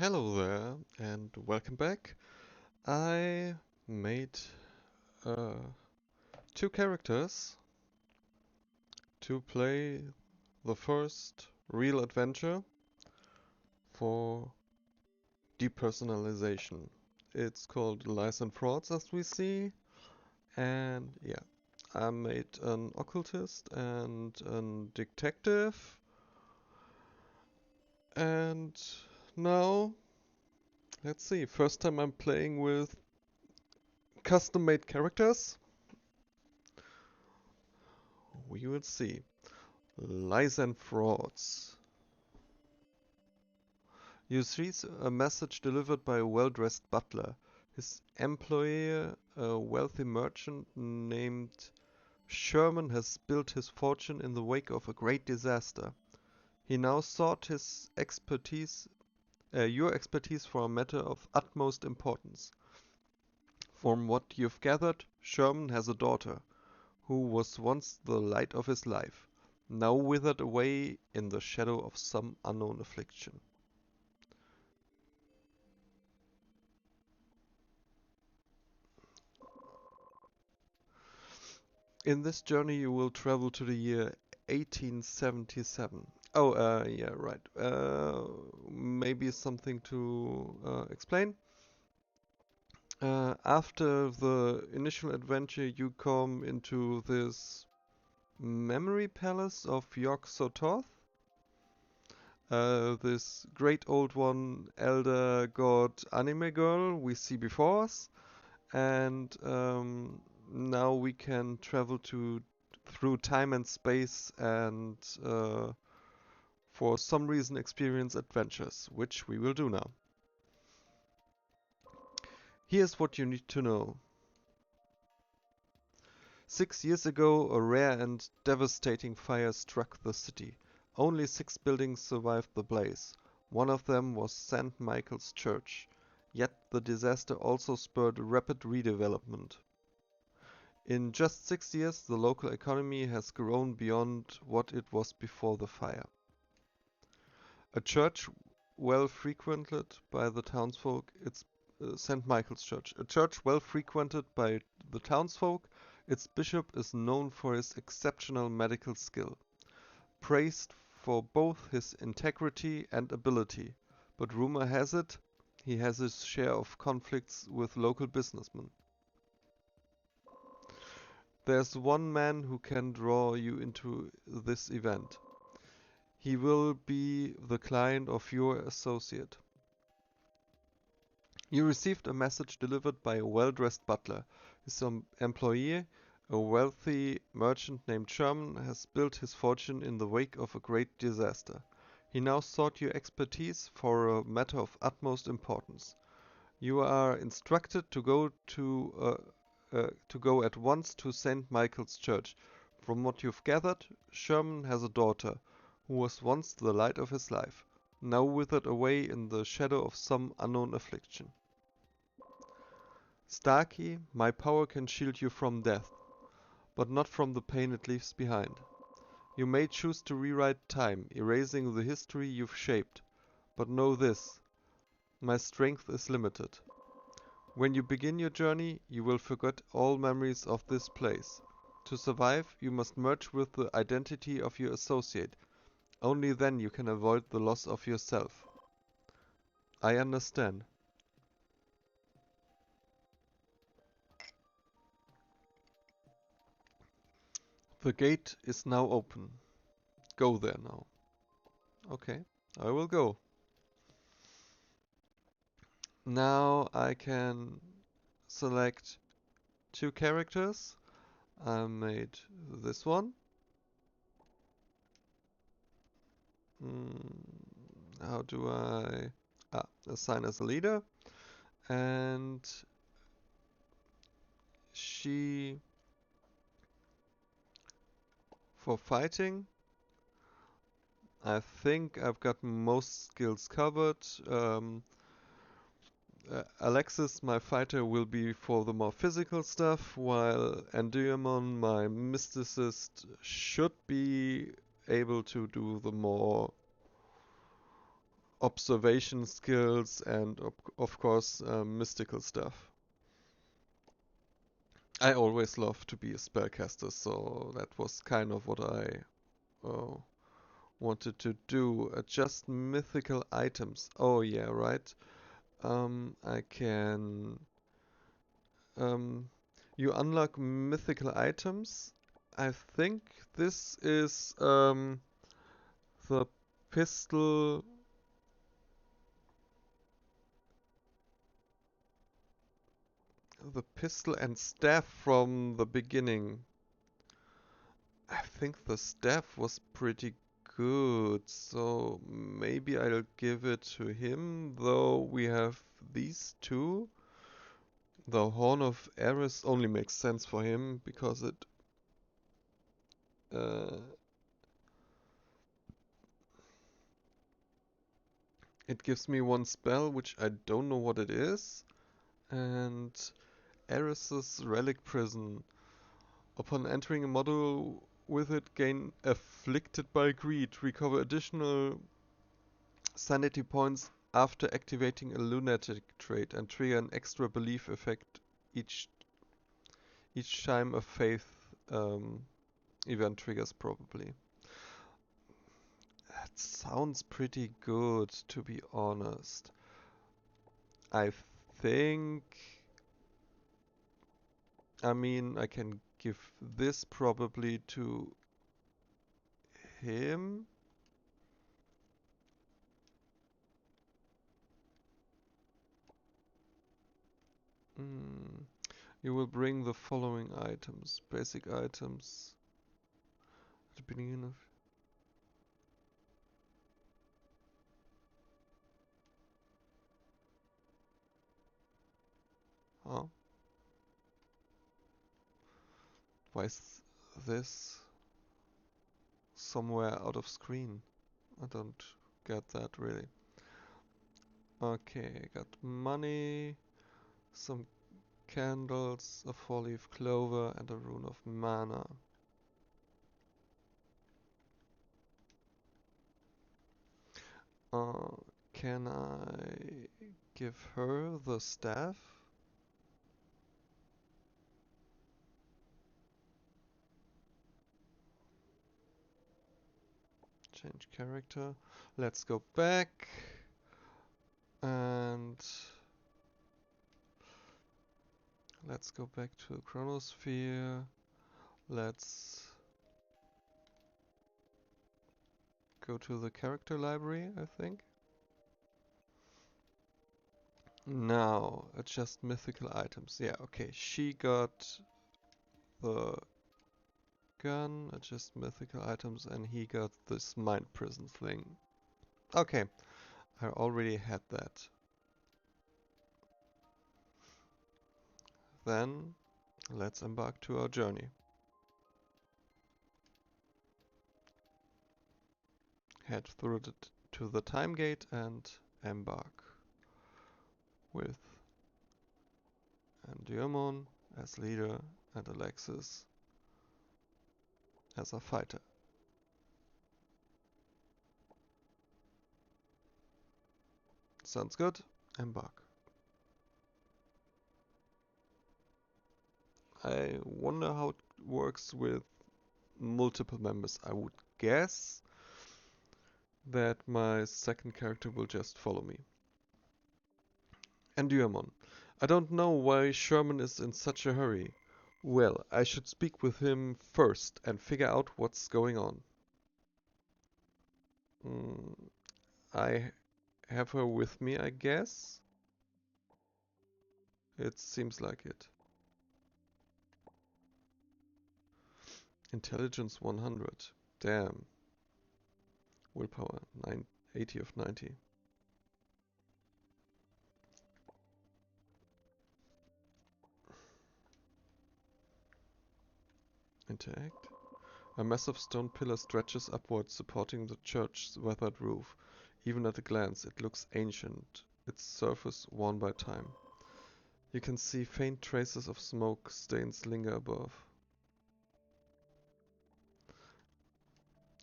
Hello there and welcome back. I made uh, two characters to play the first real adventure for depersonalization. It's called Lies and Frauds as we see, and yeah, I made an occultist and a detective, and now let's see. First time I'm playing with custom made characters. We will see. Lies and frauds. You see a message delivered by a well-dressed butler. His employer, a wealthy merchant named Sherman, has built his fortune in the wake of a great disaster. He now sought your expertise for a matter of utmost importance. From what you've gathered, Sherman has a daughter, who was once the light of his life, now withered away in the shadow of some unknown affliction. In this journey you will travel to the year 1877. Oh, yeah, right. Maybe something to explain. After the initial adventure, you come into this memory palace of Yog-Sothoth. This great old one, elder god anime girl we see before us, and now we can travel through time and space and for some reason experience adventures, which we will do now. Here's what you need to know. 6 years ago, a rare and devastating fire struck the city. Only 6 buildings survived the blaze. One of them was St. Michael's Church. Yet the disaster also spurred rapid redevelopment. In just 6 years, the local economy has grown beyond what it was before the fire. A church well frequented by the townsfolk, it's St. Michael's Church. A church well frequented by the townsfolk, its bishop is known for his exceptional medical skill, praised for both his integrity and ability, but rumor has it he has his share of conflicts with local businessmen. There's one man who can draw you into this event. He will be the client of your associate. You received a message delivered by a well-dressed butler. His employee, a wealthy merchant named Sherman, has built his fortune in the wake of a great disaster. He now sought your expertise for a matter of utmost importance. You are instructed to go at once to St. Michael's Church. From what you've gathered, Sherman has a daughter, who was once the light of his life, now withered away in the shadow of some unknown affliction. Starkey, my power can shield you from death, but not from the pain it leaves behind. You may choose to rewrite time, erasing the history you've shaped, but know this, my strength is limited. When you begin your journey, you will forget all memories of this place. To survive, you must merge with the identity of your associate. Only then you can avoid the loss of yourself. I understand. The gate is now open. Go there now. Okay, I will go. Now I can select two characters. I made this one. How do I assign as a leader? And she for fighting. I think I've got most skills covered. Alexis, my fighter, will be for the more physical stuff, while Endymion, my mysticist, should be able to do the more observation skills and of course mystical stuff. I always loved to be a spellcaster, so that was kind of what I uh, wanted to do. Just mythical items. Oh yeah, right. I can. Um, you unlock mythical items. I think this is the pistol. The pistol and staff from the beginning. I think the staff was pretty good, so maybe I'll give it to him, though we have these two. The Horn of Eris only makes sense for him because uh, it gives me one spell which I don't know what it is, and Eris's Relic Prison. Upon entering a model with it, gain Afflicted by Greed, recover additional sanity points after activating a lunatic trait, and trigger an extra belief effect each time a faith event triggers probably. That sounds pretty good, to be honest. I think, I mean, I can give this probably to him. Mm. You will bring the following items, basic items, at the beginning of... Oh, why is this somewhere out of screen? I don't get that really. Okay, got money, some candles, a four-leaf clover, and a rune of mana. Uh, can I give her the staff? Change character. Let's go back. And let's go back to the chronosphere. Let's go to the character library, I think. Now, adjust mythical items. Yeah, okay. She got the gun, adjust mythical items, and he got this mind prison thing. Okay, I already had that. Then, let's embark to our journey. Head through to the time gate and embark with Endymion as leader and Alexis as a fighter. Sounds good. Embark. I wonder how it works with multiple members. I would guess that my second character will just follow me. Endymion. I don't know why Sherman is in such a hurry. Well, I should speak with him first and figure out what's going on. I have her with me, I guess? It seems like it. Intelligence 100. Damn. Willpower 80 of 90. Interact. A massive stone pillar stretches upwards, supporting the church's weathered roof. Even at a glance, it looks ancient, its surface worn by time. You can see faint traces of smoke stains linger above.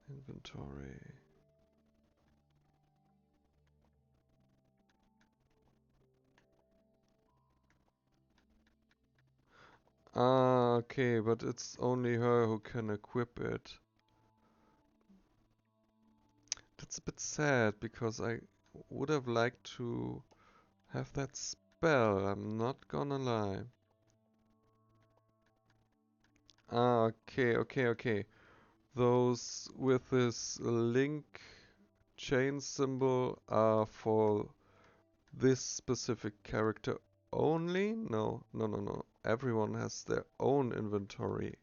Inventory. Ah, okay, but it's only her who can equip it. That's a bit sad because I would have liked to have that spell, I'm not gonna lie. Ah, okay. Those with this link chain symbol are for this specific character only? No. Everyone has their own inventory.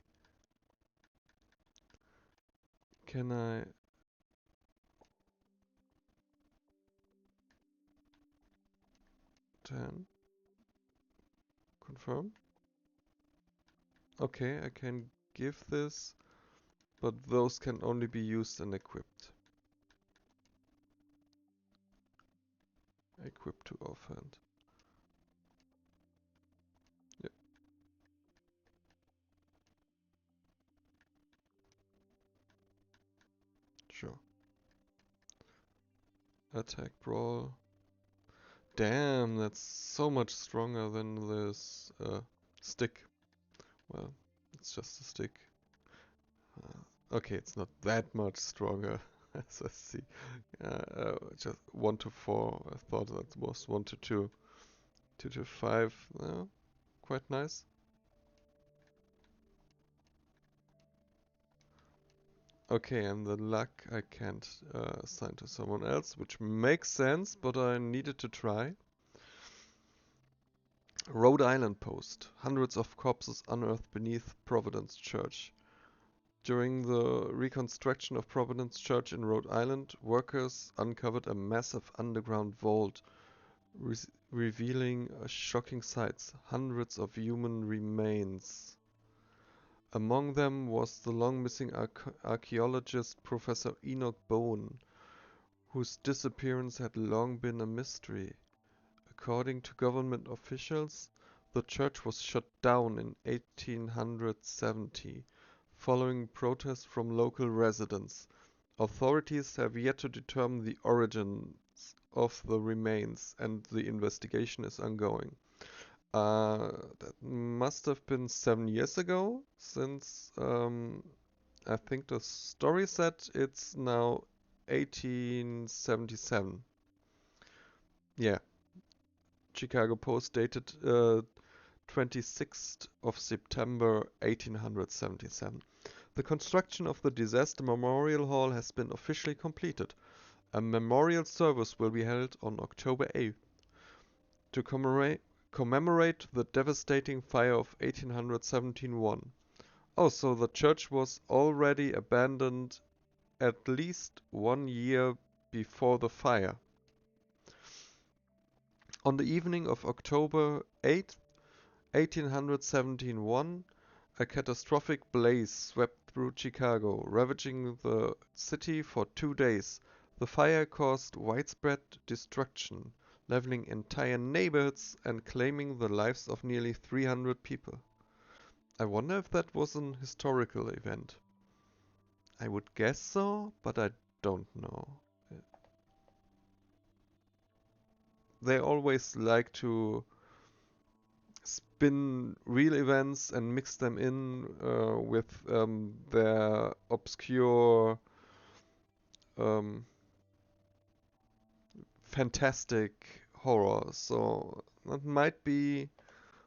Can I... 10? Confirm? Okay, I can give this, but those can only be used and equipped. Equipped to offhand. Yeah, sure. Attack brawl. Damn, that's so much stronger than this stick. Well, it's just a stick. Okay, it's not that much stronger as I see. Just 1 to 4. I thought that was 1 to 2. 2 to 5. Quite nice. Okay, and the luck I can't assign to someone else, which makes sense, but I needed to try. Rhode Island Post. Hundreds of corpses unearthed beneath Providence Church. During the reconstruction of Providence Church in Rhode Island, workers uncovered a massive underground vault, re revealing shocking sights. Hundreds of human remains. Among them was the long-missing archaeologist Professor Enoch Bowen, whose disappearance had long been a mystery. According to government officials, the church was shut down in 1870, following protests from local residents. Authorities have yet to determine the origins of the remains, and the investigation is ongoing. That must have been 7 years ago, since I think the story said it's now 1877. Yeah, Chicago Post dated 26th of September 1877. The construction of the disaster memorial hall has been officially completed. A memorial service will be held on October 8th to commemorate the devastating fire of 1871. Oh, so the church was already abandoned at least 1 year before the fire. On the evening of October 8th, 1871, a catastrophic blaze swept through Chicago, ravaging the city for 2 days. The fire caused widespread destruction, leveling entire neighborhoods and claiming the lives of nearly 300 people. I wonder if that was an historical event. I would guess so, but I don't know. They always like to spin real events and mix them in with their obscure, um, fantastic horror. So that might be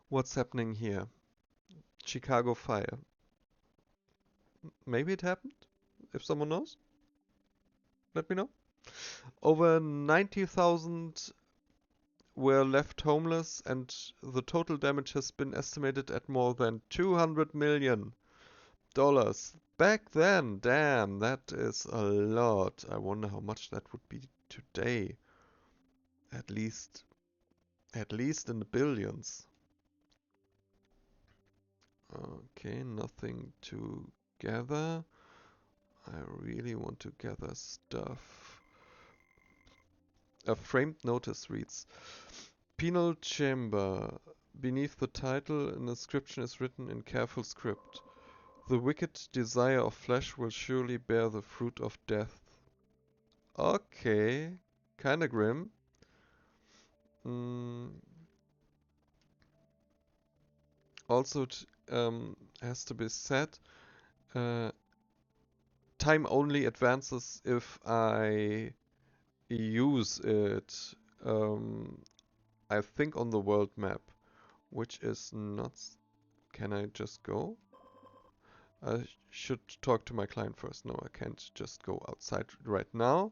what's happening here. Chicago Fire. Maybe it happened? If someone knows, let me know. Over 90,000 were left homeless, and the total damage has been estimated at more than $200 million. Back then, damn, that is a lot. I wonder how much that would be today. At least, at least in the billions. Okay, nothing to gather. I really want to gather stuff. A framed notice reads, Penal Chamber. Beneath the title, an inscription is written in careful script. The wicked desire of flesh will surely bear the fruit of death. Okay, kinda grim. Mm. Also, has to be set. Uh, Time only advances if I use it. I think on the world map, which is not. Can I just go? I should talk to my client first. No, I can't just go outside right now.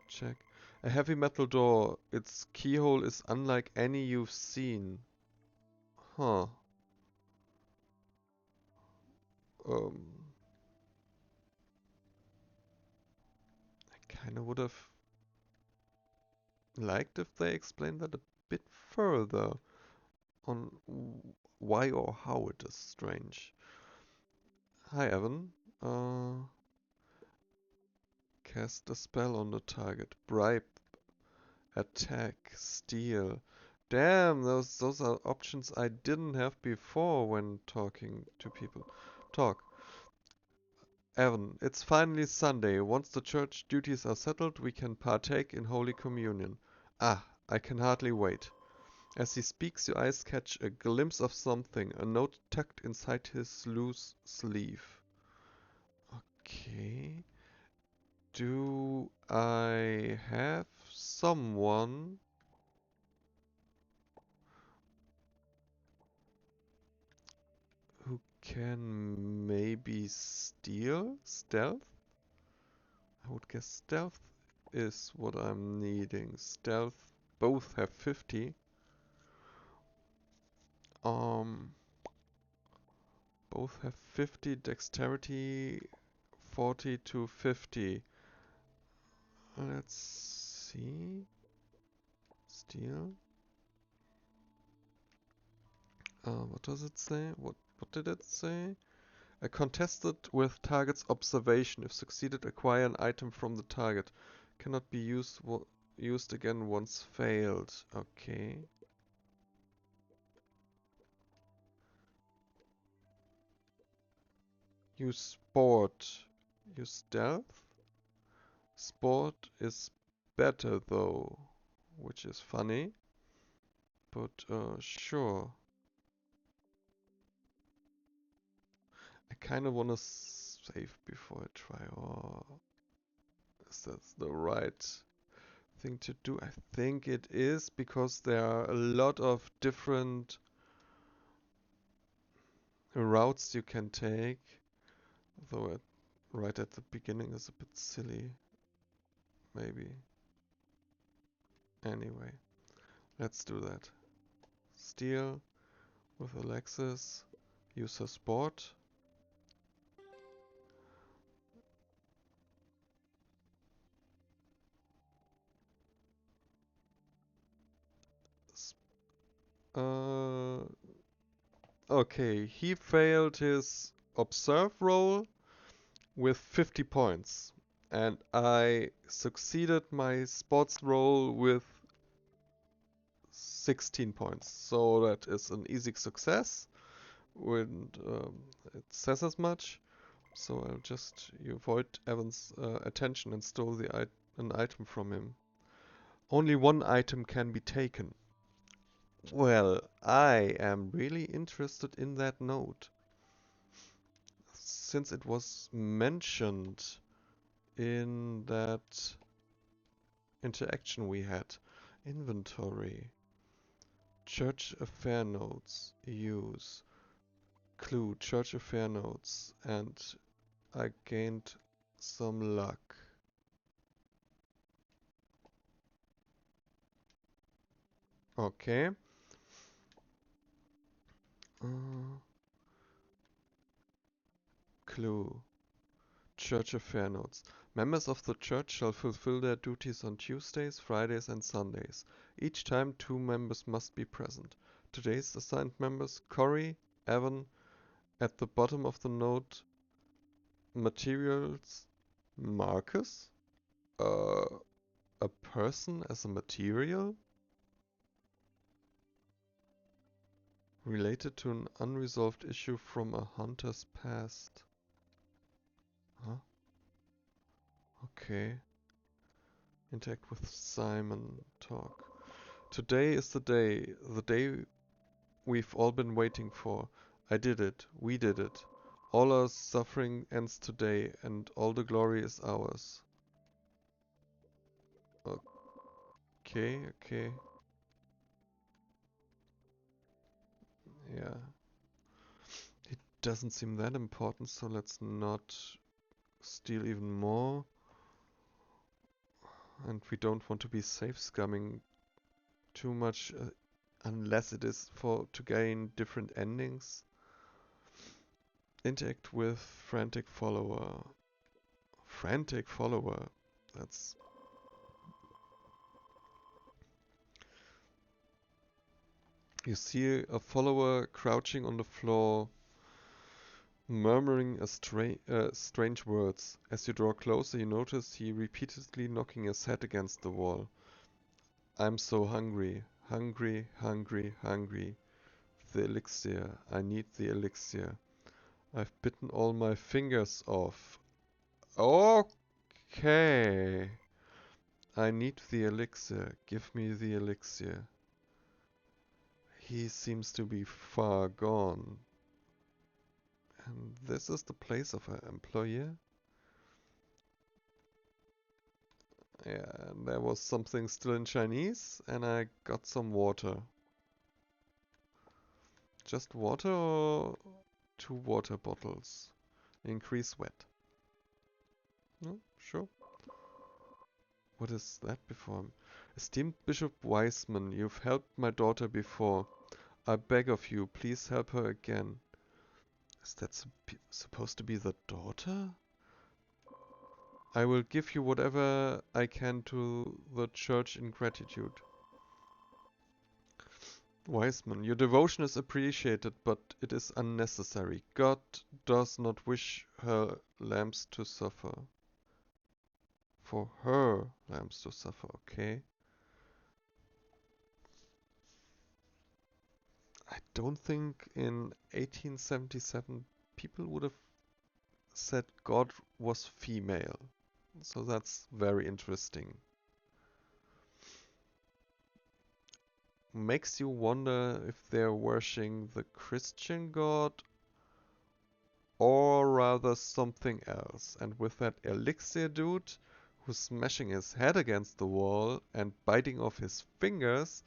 Check. A heavy metal door. Its keyhole is unlike any you've seen. Huh. Um, I kinda would have liked if they explained that a bit further on why or how it is strange. Hi, Evan. Cast a spell on the target. Bribe, attack, steal. Damn, those are options I didn't have before when talking to people. Talk. Evan, it's finally Sunday. Once the church duties are settled, we can partake in Holy Communion. Ah, I can hardly wait. As he speaks, your eyes catch a glimpse of something, a note tucked inside his loose sleeve. Okay. Do I have someone who can maybe steal? Stealth? I would guess stealth is what I'm needing. Stealth, both have 50. Um, both have 50, dexterity 40 to 50. Let's see. Steal. What does it say? What did it say? A contested with target's observation. If succeeded, acquire an item from the target. Cannot be used again once failed. Okay. Use sport. Use stealth. Sport is better though, which is funny. But sure. I kind of want to save before I try. Oh, is that the right thing to do? I think it is because there are a lot of different routes you can take. Though right at the beginning is a bit silly. Maybe. Anyway, let's do that. Steal with Alexis. Use her sport. Uh, okay, he failed his observe roll with 50 points. And I succeeded my sports roll with 16 points. So that is an easy success. When it says as much. So I'll just avoid Evan's attention and stole an item from him. Only one item can be taken. Well, I am really interested in that note. Since it was mentioned in that interaction we had. Inventory. Church affair notes. Use. Clue. Church affair notes. And I gained some luck. Okay. Clue. Church affair notes. Members of the church shall fulfill their duties on Tuesdays, Fridays and Sundays. Each time 2 members must be present. Today's assigned members Corey, Evan. At the bottom of the note, materials, Marcus? Uh, a person as a material? Related to an unresolved issue from a hunter's past. Huh? Okay. Interact with Simon. Talk. Today is the day we've all been waiting for. I did it. We did it. All our suffering ends today, and all the glory is ours. Okay, okay. Yeah. It doesn't seem that important, so let's not steal even more. And we don't want to be safe scumming too much, unless it is to gain different endings. Interact with frantic follower. Frantic follower. That's... You see a follower crouching on the floor, murmuring strange words. As you draw closer, you notice he repeatedly knocking his head against the wall. I'm so hungry. Hungry, hungry, hungry. The elixir. I need the elixir. I've bitten all my fingers off. Okay. I need the elixir. Give me the elixir. He seems to be far gone. And this is the place of an employer? Yeah, and there was something still in Chinese, and I got some water. Just water or 2 water bottles? Increase wet. No? Sure. What is that before? Esteemed Bishop Wiseman, you've helped my daughter before. I beg of you, please help her again. Is that supposed to be the daughter? I will give you whatever I can to the church in gratitude. Wiseman, your devotion is appreciated, but it is unnecessary. God does not wish her lambs to suffer. For her lambs to suffer, okay? I don't think in 1877 people would have said God was female. So that's very interesting. Makes you wonder if they're worshipping the Christian God or rather something else. And with that elixir dude who's smashing his head against the wall and biting off his fingers,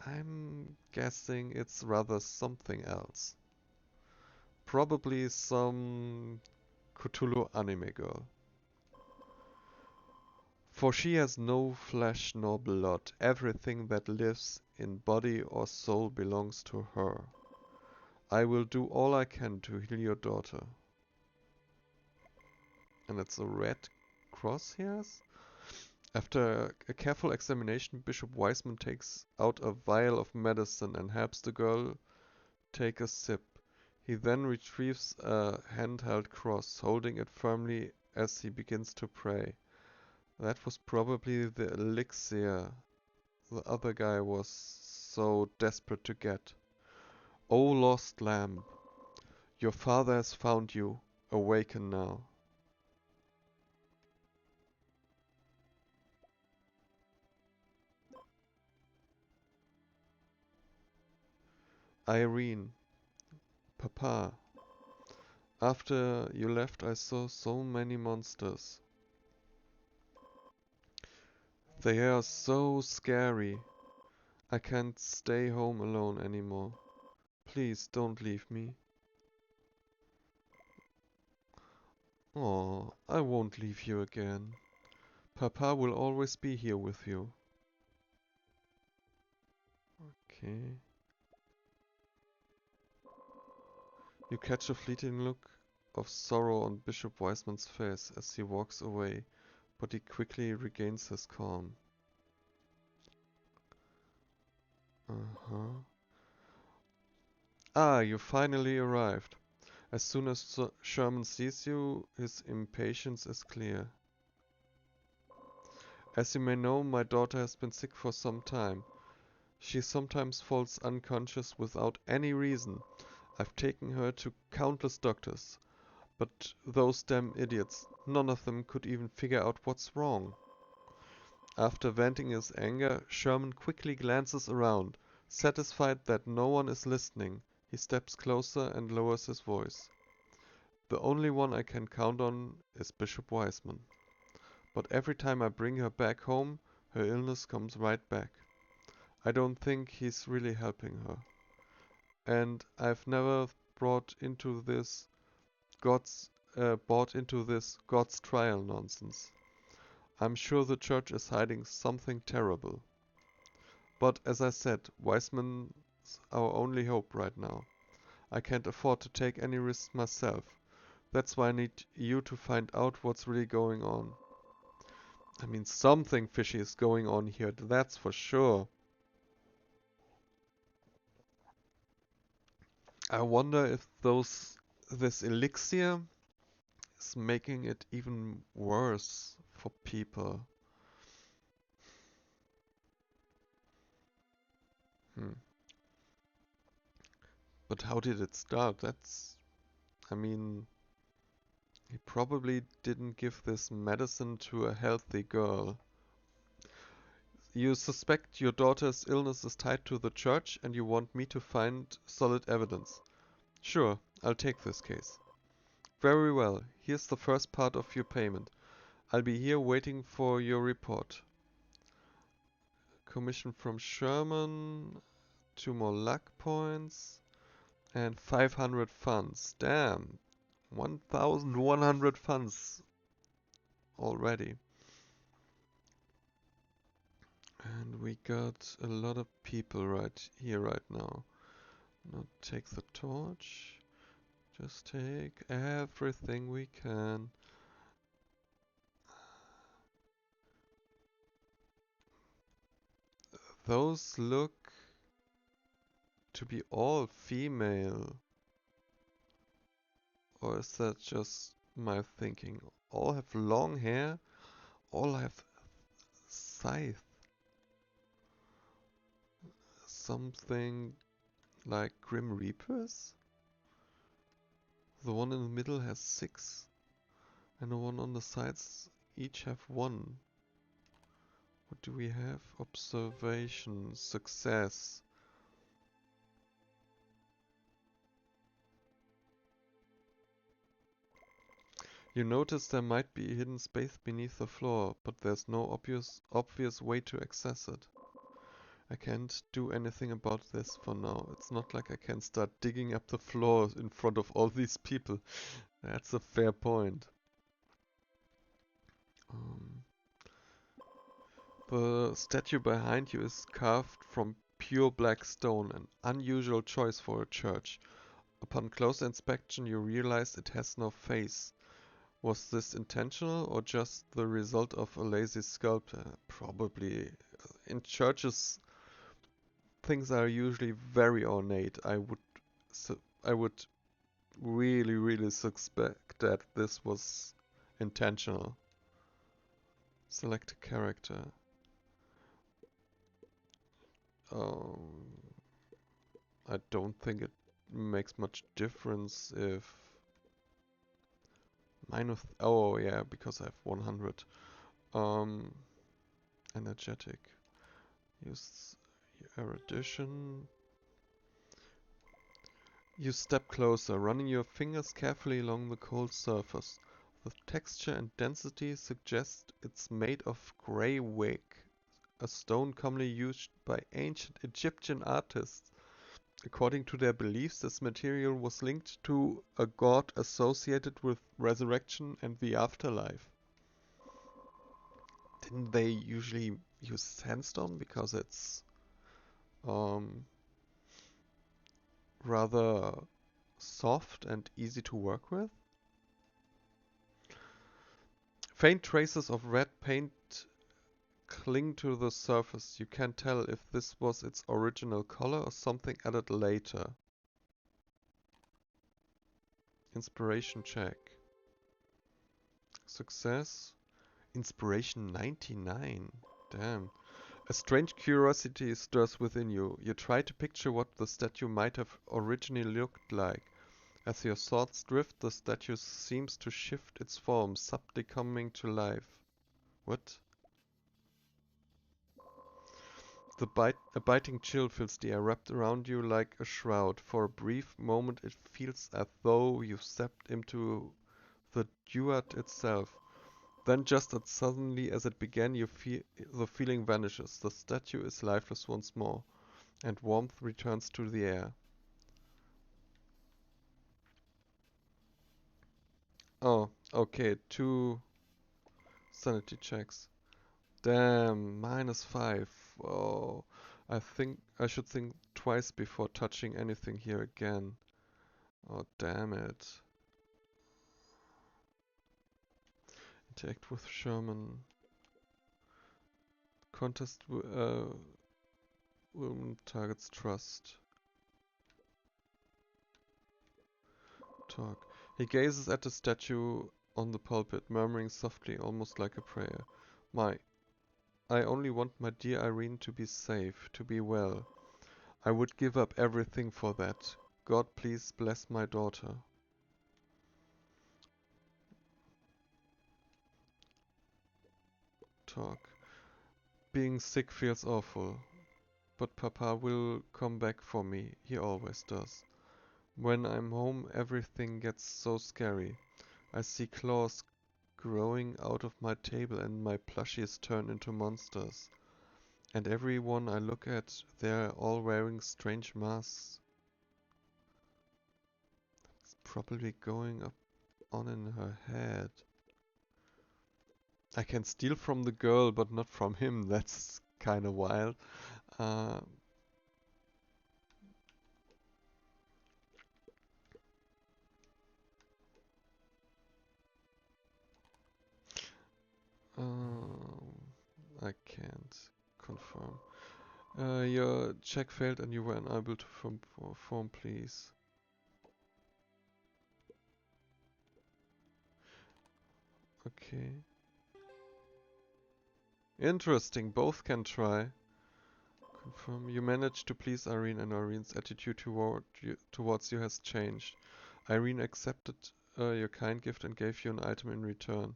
I'm guessing it's rather something else. Probably some Cthulhu anime girl. For she has no flesh nor blood. Everything that lives in body or soul belongs to her. I will do all I can to heal your daughter. And it's a red cross he has? After a careful examination, Bishop Wiseman takes out a vial of medicine and helps the girl take a sip. He then retrieves a handheld cross, holding it firmly as he begins to pray. That was probably the elixir the other guy was so desperate to get. O lost lamb, your father has found you. Awaken now. Irene, Papa, after you left I saw so many monsters. They are so scary. I can't stay home alone anymore. Please don't leave me. Oh, I won't leave you again. Papa will always be here with you. Okay. You catch a fleeting look of sorrow on Bishop Wiseman's face as he walks away, but he quickly regains his calm. Uh-huh. Ah, you finally arrived. As soon as Sherman sees you, his impatience is clear. As you may know, my daughter has been sick for some time. She sometimes falls unconscious without any reason. I've taken her to countless doctors, but those damn idiots, none of them could even figure out what's wrong. After venting his anger, Sherman quickly glances around. Satisfied that no one is listening, He steps closer and lowers his voice. The only one I can count on is Bishop Wiseman. But every time I bring her back home, her illness comes right back. I don't think he's really helping her. And I've never bought into this God's trial nonsense. I'm sure the church is hiding something terrible. But as I said, Wiseman's our only hope right now. I can't afford to take any risks myself. That's why I need you to find out what's really going on. I mean, something fishy is going on here, that's for sure. I wonder if this elixir is making it even worse for people. But how did it start? I mean, he probably didn't give this medicine to a healthy girl. You suspect your daughter's illness is tied to the church and you want me to find solid evidence. Sure, I'll take this case. Very well, here's the first part of your payment. I'll be here waiting for your report. Commission from Sherman, 2 more luck points, and 500 funds. Damn, 1,100 funds already. And we got a lot of people right here right now. Not take the torch. Just take everything we can. Those look to be all female. Or is that just my thinking? All have long hair. All have scythe. Something like Grim Reapers? The one in the middle has 6. And the one on the sides each have 1. What do we have? Observation, success. You notice there might be a hidden space beneath the floor, but there's no obvious way to access it. I can't do anything about this for now. It's not like I can start digging up the floor in front of all these people. That's a fair point. The statue behind you is carved from pure black stone, an unusual choice for a church. Upon close inspection you realize it has no face. Was this intentional or just the result of a lazy sculptor? Probably. In churches things are usually very ornate. I would really suspect that this was intentional. Select a character. I don't think it makes much difference if oh yeah, because I have 100. Energetic. Use erudition. You step closer, running your fingers carefully along the cold surface. The texture and density suggest it's made of grey wig, a stone commonly used by ancient Egyptian artists. According to their beliefs, this material was linked to a god associated with resurrection and the afterlife. Didn't they usually use sandstone because it's rather soft and easy to work with? Faint traces of red paint cling to the surface. You can't tell if this was its original color or something added later. Inspiration check. Success. Inspiration 99. Damn. A strange curiosity stirs within you. You try to picture what the statue might have originally looked like. As your thoughts drift, the statue seems to shift its form, subtly coming to life. What? A biting chill fills the air, wrapped around you like a shroud. For a brief moment it feels as though you've stepped into the duat itself. Then just as suddenly as it began, the feeling vanishes. The statue is lifeless once more, and warmth returns to the air. Oh, okay, 2 sanity checks. Damn, -5. Oh, I think I should think twice before touching anything here again. Oh, damn it. Interact with Sherman. Contest woman targets trust. Talk. He gazes at the statue on the pulpit, murmuring softly, almost like a prayer. I only want my dear Irene to be safe, to be well. I would give up everything for that. God, please bless my daughter. Talk. Being sick feels awful, but Papa will come back for me. He always does. When I'm home, everything gets so scary. I see claws growing out of my table and my plushies turn into monsters. And everyone I look at, they're all wearing strange masks. It's probably going on in her head. I can steal from the girl, but not from him. That's kind of wild. Uh, I can't confirm. Your check failed and you were unable to perform, please. Okay. Interesting, both can try. Confirm. You managed to please Irene and Irene's attitude towards you has changed. Irene accepted your kind gift and gave you an item in return.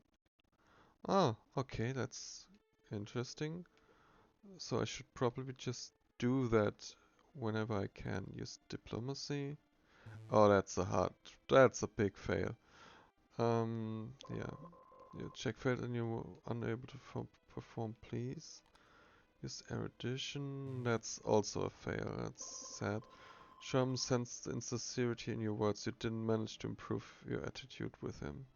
Ah, okay, that's interesting. So I should probably just do that whenever I can. Use diplomacy. Oh, that's a big fail. Yeah. Your check failed and you were unable to perform, please. Use erudition. That's also a fail. That's sad. Sherm sensed insincerity in your words. You didn't manage to improve your attitude with him.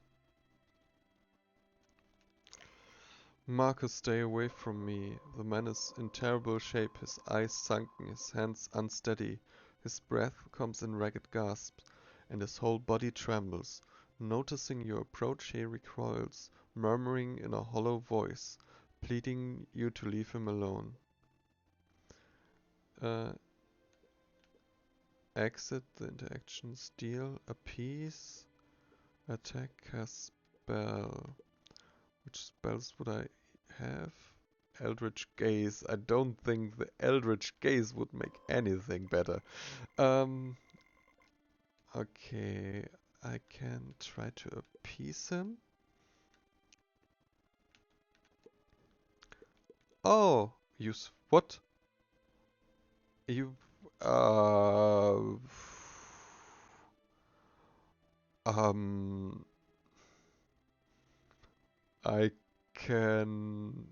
Marcus, stay away from me. The man is in terrible shape, his eyes sunken, his hands unsteady. His breath comes in ragged gasps, and his whole body trembles. Noticing your approach, he recoils, murmuring in a hollow voice, pleading you to leave him alone. Exit the interaction, steal, appease, attack, cast spell. Which spells would I have? Eldritch Gaze. I don't think the Eldritch Gaze would make anything better. Okay, I can try to appease him. Oh, use what? You, um, I can.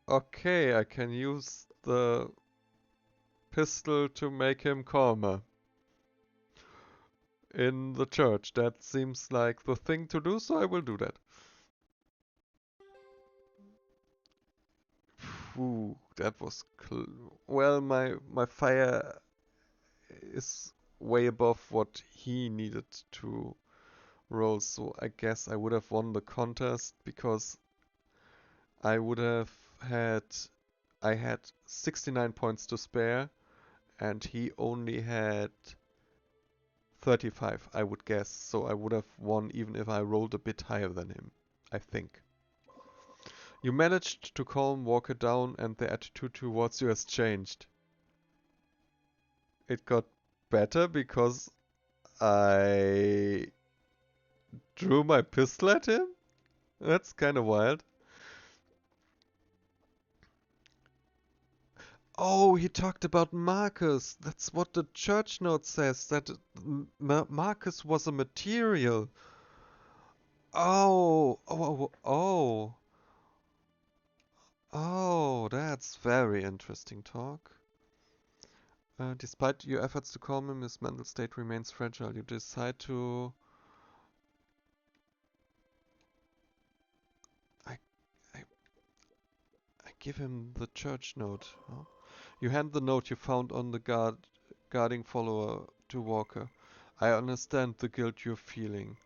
Okay, I can use the pistol to make him calmer in the church. That seems like the thing to do, so I will do that. Ooh, that was well, my fire is way above what he needed to roll, so I guess I would have won the contest because I would have had I had 69 points to spare and he only had 35, I would guess, so I would have won even if I rolled a bit higher than him, I think. You managed to calm Walker down and the attitude towards you has changed. It got better because I drew my pistol at him? That's kind of wild. Oh, he talked about Marcus. That's what the church note says, that Marcus was a material. Oh, oh, oh, oh, that's very interesting talk. Despite your efforts to calm him, his mental state remains fragile. You decide to... I, I, I give him the church note. Huh? You hand the note you found on the guarding follower to Walker. I understand the guilt you're feeling.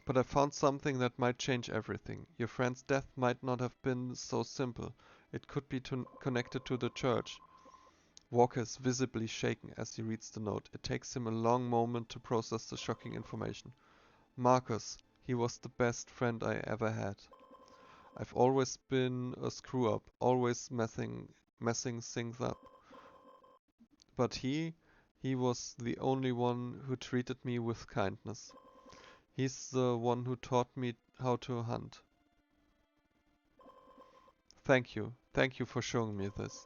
But I found something that might change everything. Your friend's death might not have been so simple. It could be connected to the church. Walker is visibly shaken as he reads the note. It takes him a long moment to process the shocking information. Marcus, he was the best friend I ever had. I've always been a screw-up, always messing things up. But he was the only one who treated me with kindness. He's the one who taught me how to hunt. Thank you. Thank you for showing me this.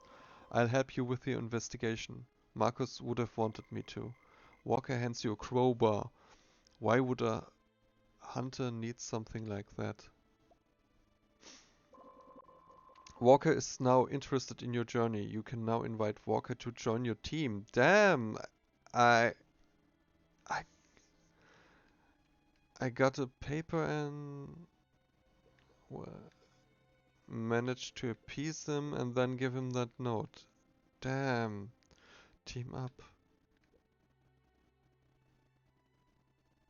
I'll help you with the investigation. Marcus would have wanted me to. Walker hands you a crowbar. Why would a hunter need something like that? Walker is now interested in your journey. You can now invite Walker to join your team. Damn! I I I got a paper and well, managed to appease him and then give him that note. Damn. Team up.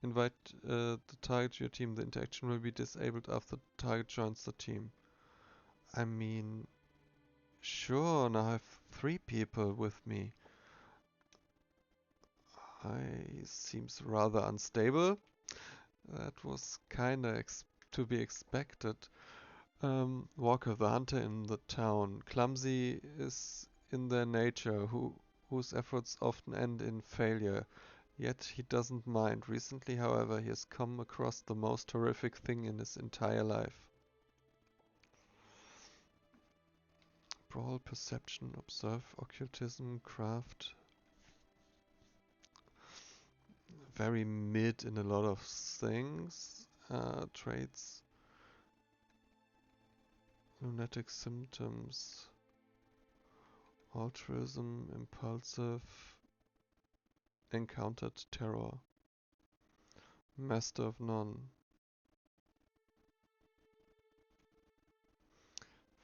Invite the target to your team. The interaction will be disabled after the target joins the team. I mean, sure, now I have 3 people with me. I seems rather unstable. That was kinda to be expected. Walker, the hunter in the town. Clumsy is in their nature, whose efforts often end in failure. Yet he doesn't mind. Recently, however, he has come across the most horrific thing in his entire life. Brawl, perception, observe, occultism, craft. Very mid in a lot of things. Traits. Lunatic symptoms. Altruism, impulsive. Encountered terror. Master of none.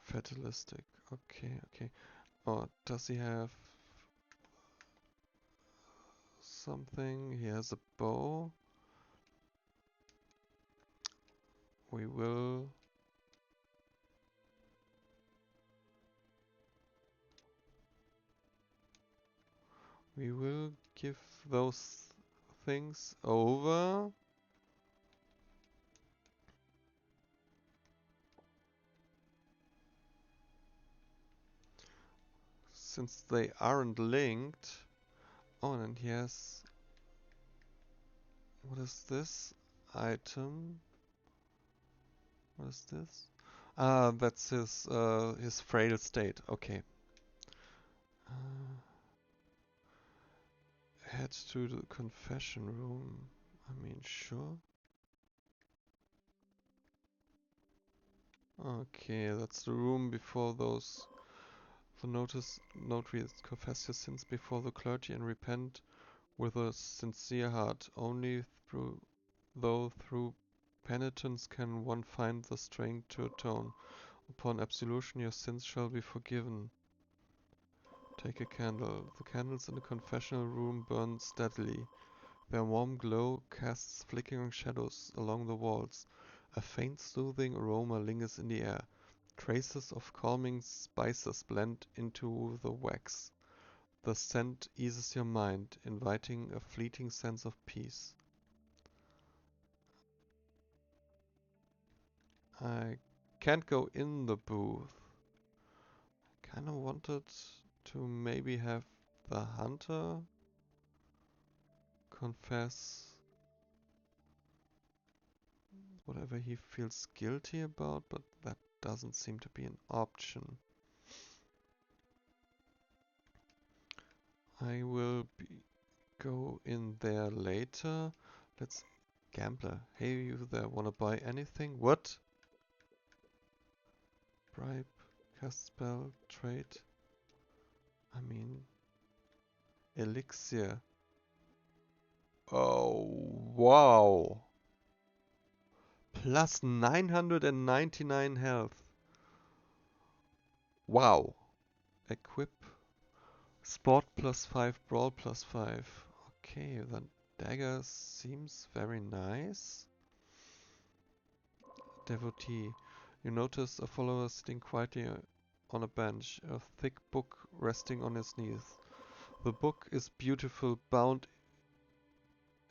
Fatalistic. Okay, okay. Oh, does he have something? He has a bow. We will give those things over. Since they aren't linked. Oh, and he has... What is this item? What is this? Ah, that's his frail state. Okay. Uh, head to the confession room. I mean, sure. Okay, that's the room before those. The note reads, confess your sins before the clergy and repent with a sincere heart. Only through penitence can one find the strength to atone. Upon absolution your sins shall be forgiven. Take a candle. The candles in the confessional room burn steadily. Their warm glow casts flickering shadows along the walls. A faint soothing aroma lingers in the air. Traces of calming spices blend into the wax. The scent eases your mind, inviting a fleeting sense of peace. I can't go in the booth. Kinda wanted to maybe have the hunter confess whatever he feels guilty about, but that doesn't seem to be an option. I will go in there later. Let's... Gambler. Hey, you there, wanna buy anything? What? Bribe, cast spell, trade. I mean... Elixir. Oh, wow. Plus 999 health. Wow. Equip. Sport plus 5, brawl plus 5. Okay, the dagger seems very nice. Devotee. You notice a follower sitting quietly on a bench, a thick book resting on his knees. The book is beautiful, bound,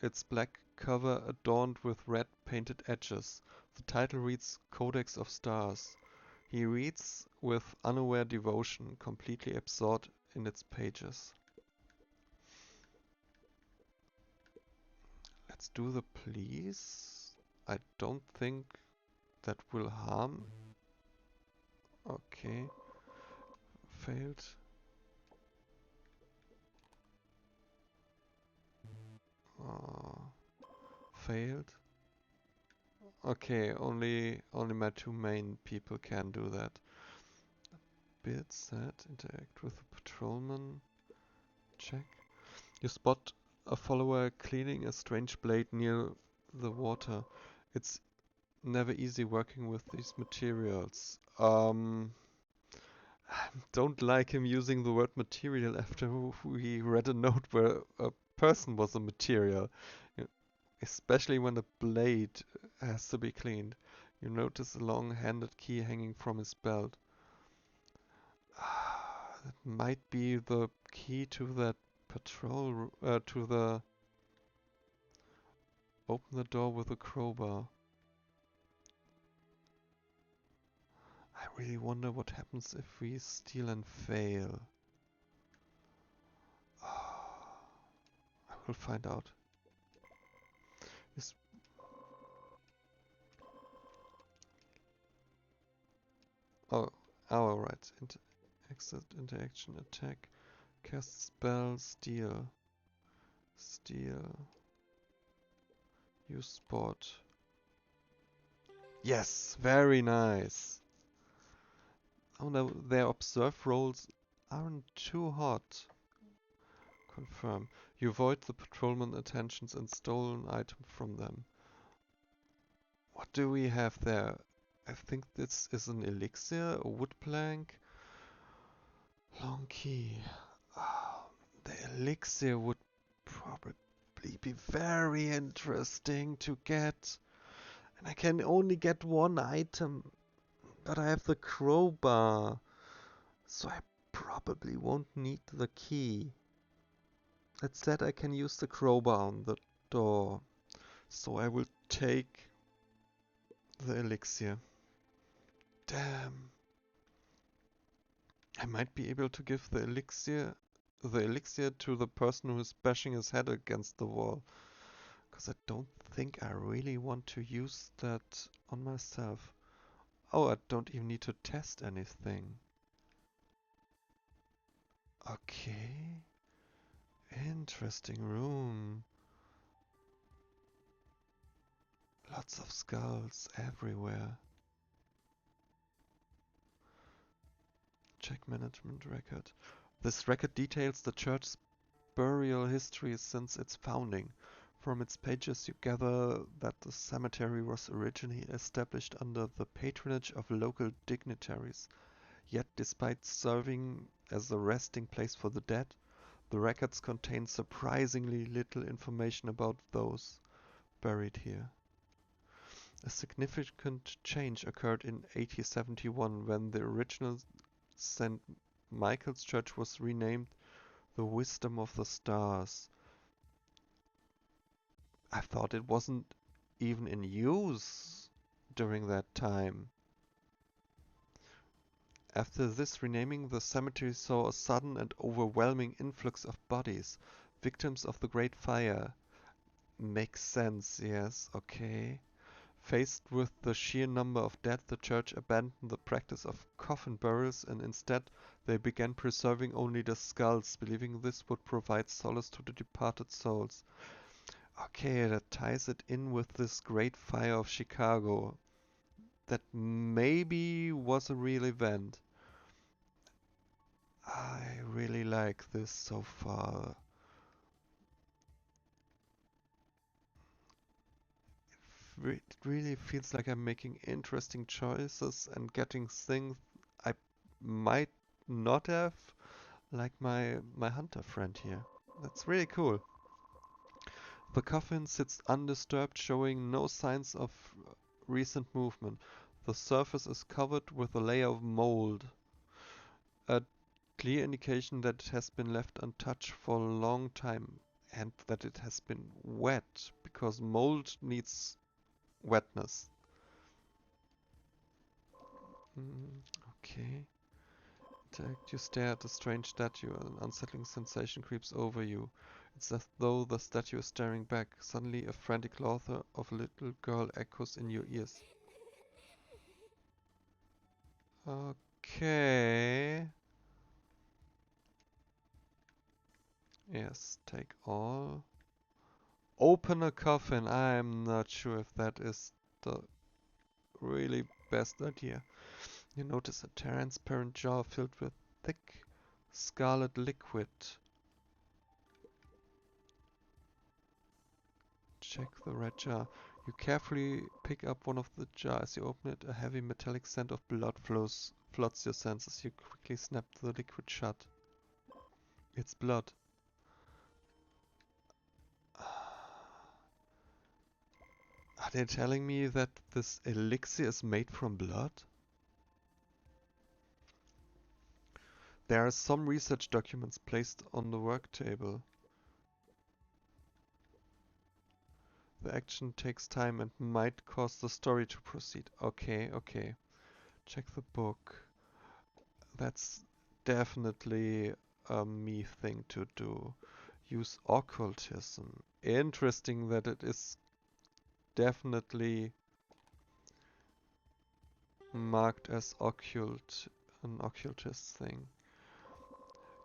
its black cover adorned with red painted edges. The title reads Codex of Stars. He reads with unaware devotion, completely absorbed in its pages. Let's do the please. I don't think that will harm. Okay. Failed. Failed. Okay, only my two main people can do that. Build set, interact with the patrolman. Check. You spot a follower cleaning a strange blade near the water. It's never easy working with these materials. Don't like him using the word material after we read a note where a person was a material. Especially when the blade has to be cleaned. You notice a long-handled key hanging from his belt. That might be the key to that patrol, to the... Open the door with a crowbar. I really wonder what happens if we steal and fail. I will find out. Is right. Exit, interaction, attack, cast spell, steal. Steal. Use spot. Yes, very nice. Oh no, their observe rolls aren't too hot. Confirm. You avoid the patrolman attentions and stolen item from them. What do we have there? I think this is an elixir, a wood plank. Long key. Oh, the elixir would probably be very interesting to get. And I can only get one item. But I have the crowbar. So I probably won't need the key. Instead I can use the crowbar on the door. So I will take the elixir. Damn. I might be able to give the elixir to the person who is bashing his head against the wall. Because I don't think I really want to use that on myself. Oh, I don't even need to test anything. Okay. Interesting room. Lots of skulls everywhere. Check management record. This record details the church's burial history since its founding. From its pages you gather that the cemetery was originally established under the patronage of local dignitaries. Yet despite serving as a resting place for the dead, the records contain surprisingly little information about those buried here. A significant change occurred in 1871 when the original St. Michael's Church was renamed the Wisdom of the Stars. I thought it wasn't even in use during that time. After this renaming, the cemetery saw a sudden and overwhelming influx of bodies, victims of the Great Fire. Makes sense, yes, okay. Faced with the sheer number of dead, the church abandoned the practice of coffin burials and instead they began preserving only the skulls, believing this would provide solace to the departed souls. Okay, that ties it in with this Great Fire of Chicago. That maybe was a real event. I really like this so far. It really feels like I'm making interesting choices and getting things I might not have, like my hunter friend here. That's really cool. The coffin sits undisturbed, showing no signs of recent movement. The surface is covered with a layer of mold, a clear indication that it has been left untouched for a long time and that it has been wet, because mold needs wetness. Okay. You stare at the strange statue. An unsettling sensation creeps over you. It's as though the statue is staring back. Suddenly, a frantic laughter of a little girl echoes in your ears. Okay. Yes, take all. Open a coffin. I'm not sure if that is the really best idea. You notice a transparent jar filled with thick scarlet liquid. Check the red jar. You carefully pick up one of the jars. You open it. A heavy metallic scent of blood floods your senses. You quickly snap the liquid shut. It's blood. Are they telling me that this elixir is made from blood? There are some research documents placed on the work table. The action takes time and might cause the story to proceed. Okay, okay. Check the book. That's definitely a me thing to do. Use occultism. Interesting that it is definitely marked as an occultist thing.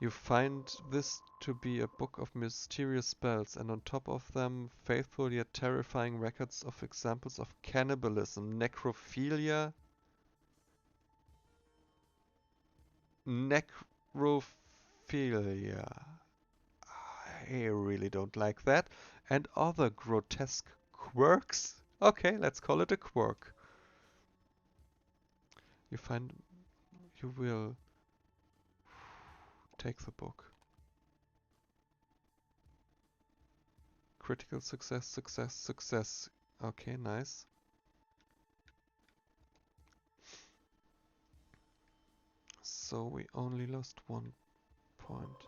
You find this to be a book of mysterious spells, and on top of them, faithful yet terrifying records of examples of cannibalism, necrophilia, necrophilia. I really don't like that. And other grotesque quirks. Okay, let's call it a quirk. You find you will take the book. Critical success, success, success. Okay, nice. So we only lost 1 point.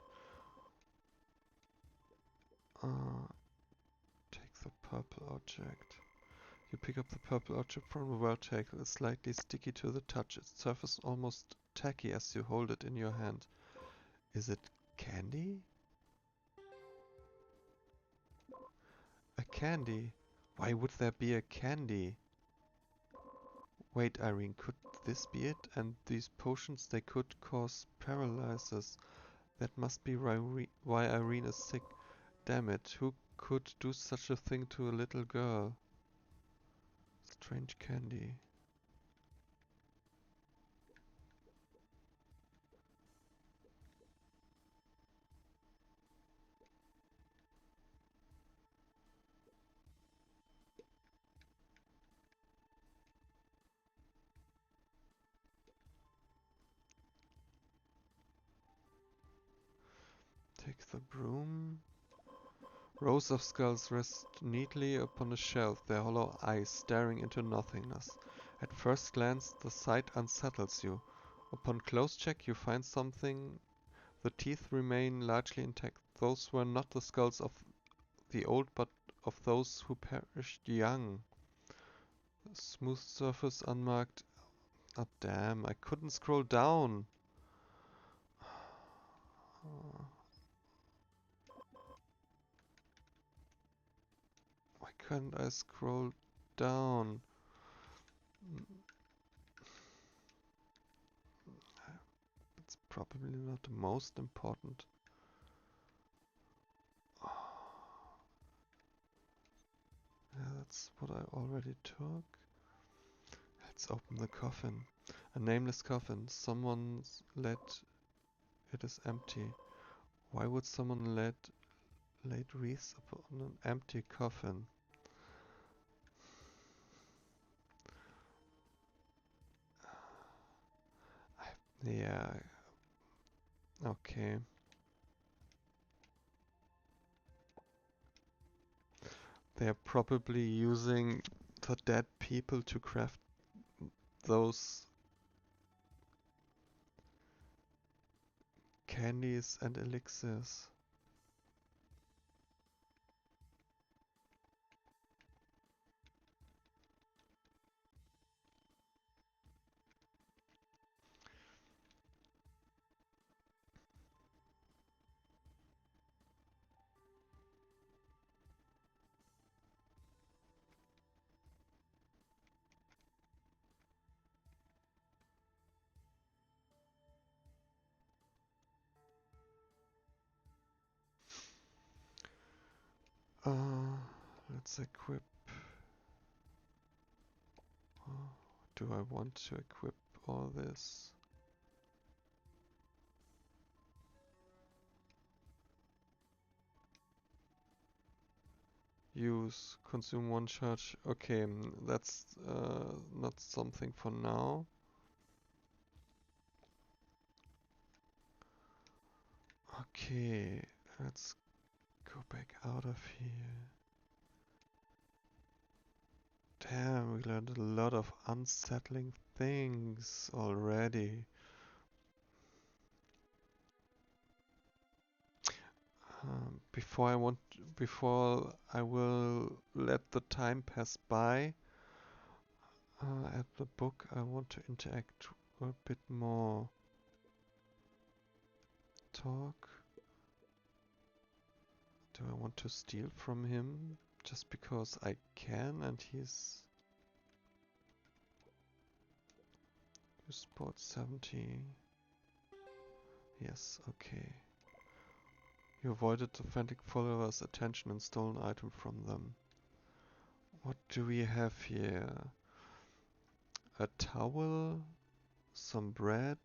Take the purple object. You pick up the purple object from the vertical. It's slightly sticky to the touch. Its surface almost tacky as you hold it in your hand. Is it candy? A candy? Why would there be a candy? Wait, Irene, could this be it? And these potions, they could cause paralysis. That must be why Irene is sick. Damn it, who could do such a thing to a little girl? Strange candy. Take the broom. Rows of skulls rest neatly upon a shelf, their hollow eyes staring into nothingness. At first glance, the sight unsettles you. Upon close check, you find something. The teeth remain largely intact. Those were not the skulls of the old, but of those who perished young. Smooth surface unmarked. Oh damn, I couldn't scroll down. Why couldn't I scroll down? It's probably not the most important. Yeah, that's what I already took. Let's open the coffin. A nameless coffin. Someone's let it is empty. Why would someone laid wreaths upon an empty coffin? Yeah. Okay. They're probably using the dead people to craft those candies and elixirs. Let's equip. Do I want to equip all this? Use, consume one charge. Okay, that's not something for now. Okay, let's go back out of here. Damn, we learned a lot of unsettling things already. Before I will let the time pass by at the book, I want to interact a bit more. Talk. Do I want to steal from him just because I can and he's... You sport 70. Yes, okay. You avoided the frantic followers' attention and stole an item from them. What do we have here? A towel, some bread,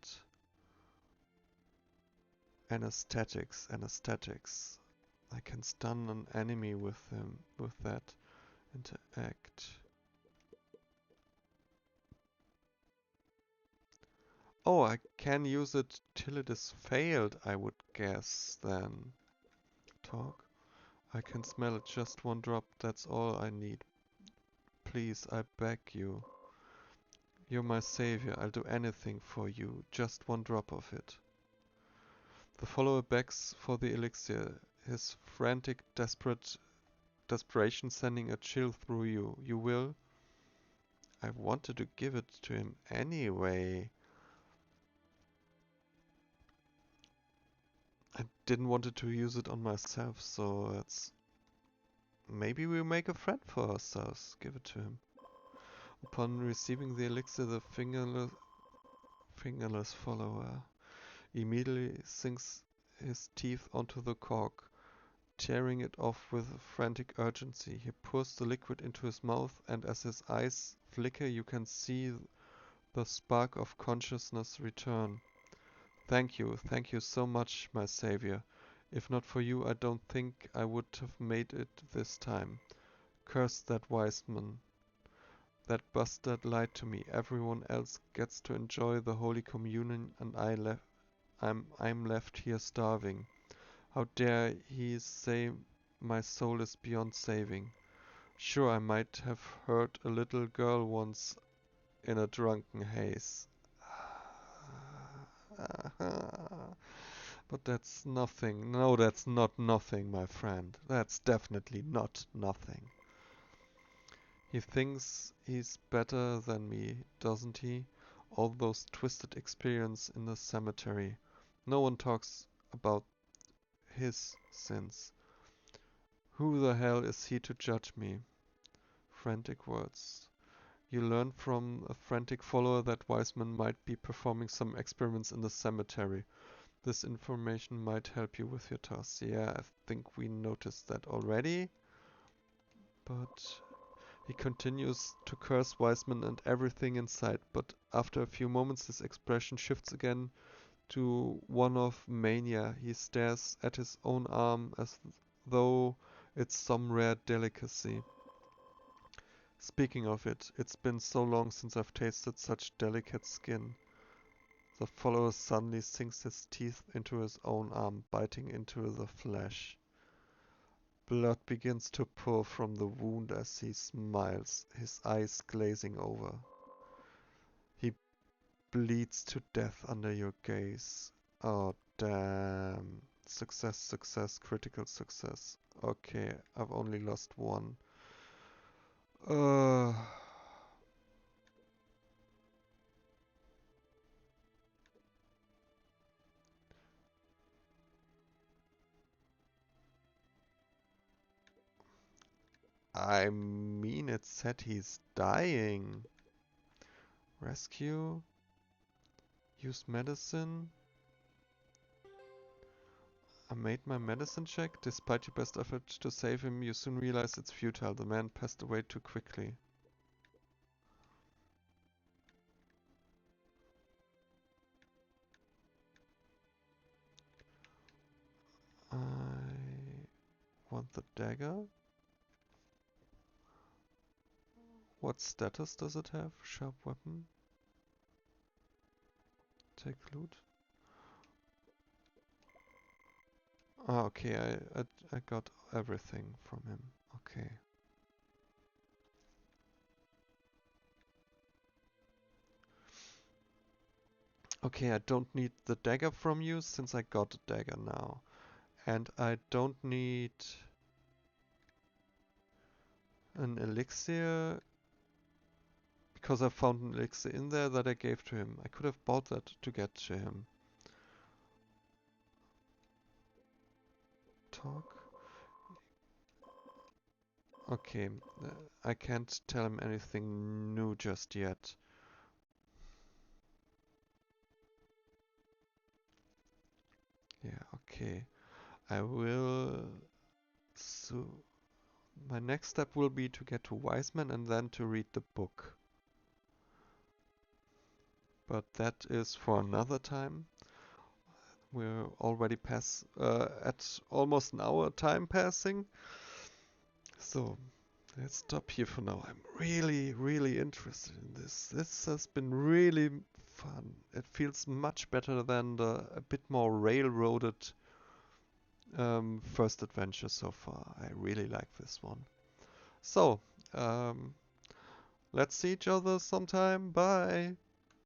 anesthetics. I can stun an enemy with that. Interact. Oh, I can use it till it is failed, I would guess then. Talk. I can smell it, just one drop, that's all I need. Please, I beg you. You're my savior, I'll do anything for you, just one drop of it. The follower begs for the elixir, his frantic desperation sending a chill through you. You will? I wanted to give it to him anyway. I didn't want to use it on myself, so it's... Maybe we'll make a friend for ourselves. Give it to him. Upon receiving the elixir, the fingerless follower immediately sinks his teeth onto the cork, tearing it off with frantic urgency. He pours the liquid into his mouth, and as his eyes flicker, you can see the spark of consciousness return. Thank you so much, my savior. If not for you, I don't think I would have made it this time. Curse that wise man. That bastard lied to me. Everyone else gets to enjoy the Holy Communion, and I'm left here starving. How dare he say my soul is beyond saving? Sure, I might have hurt a little girl once in a drunken haze. But that's nothing. No, that's not nothing, my friend. That's definitely not nothing. He thinks he's better than me, doesn't he? All those twisted experiences in the cemetery. No one talks about his sins. Who the hell is he to judge me? Frantic words. You learn from a frantic follower that Wiseman might be performing some experiments in the cemetery. This information might help you with your tasks. Yeah, I think we noticed that already. But he continues to curse Wiseman and everything in sight. But after a few moments, his expression shifts again to one of mania. He stares at his own arm as though it's some rare delicacy. Speaking of it, it's been so long since I've tasted such delicate skin. The follower suddenly sinks his teeth into his own arm, biting into the flesh. Blood begins to pour from the wound as he smiles, his eyes glazing over. He bleeds to death under your gaze. Oh, damn. Success, success, critical success. Okay, I've only lost one. Uh, I mean, it said he's dying. Rescue? Use medicine? I made my medicine check. Despite your best effort to save him, you soon realize it's futile. The man passed away too quickly. I want the dagger. What status does it have? Sharp weapon. Take loot. Ah, okay, I got everything from him. Okay. Okay, I don't need the dagger from you since I got the dagger now. And I don't need an elixir because I found an elixir in there that I gave to him. I could have bought that to get to him. Talk. Okay, I can't tell him anything new just yet. Yeah, okay. I will... So, my next step will be to get to Wiseman and then to read the book. But that is for another time. We're already at almost an hour time passing. So, let's stop here for now. I'm really, really interested in this. This has been really fun. It feels much better than the a bit more railroaded first adventure so far. I really like this one. So, um, let's see each other sometime. Bye!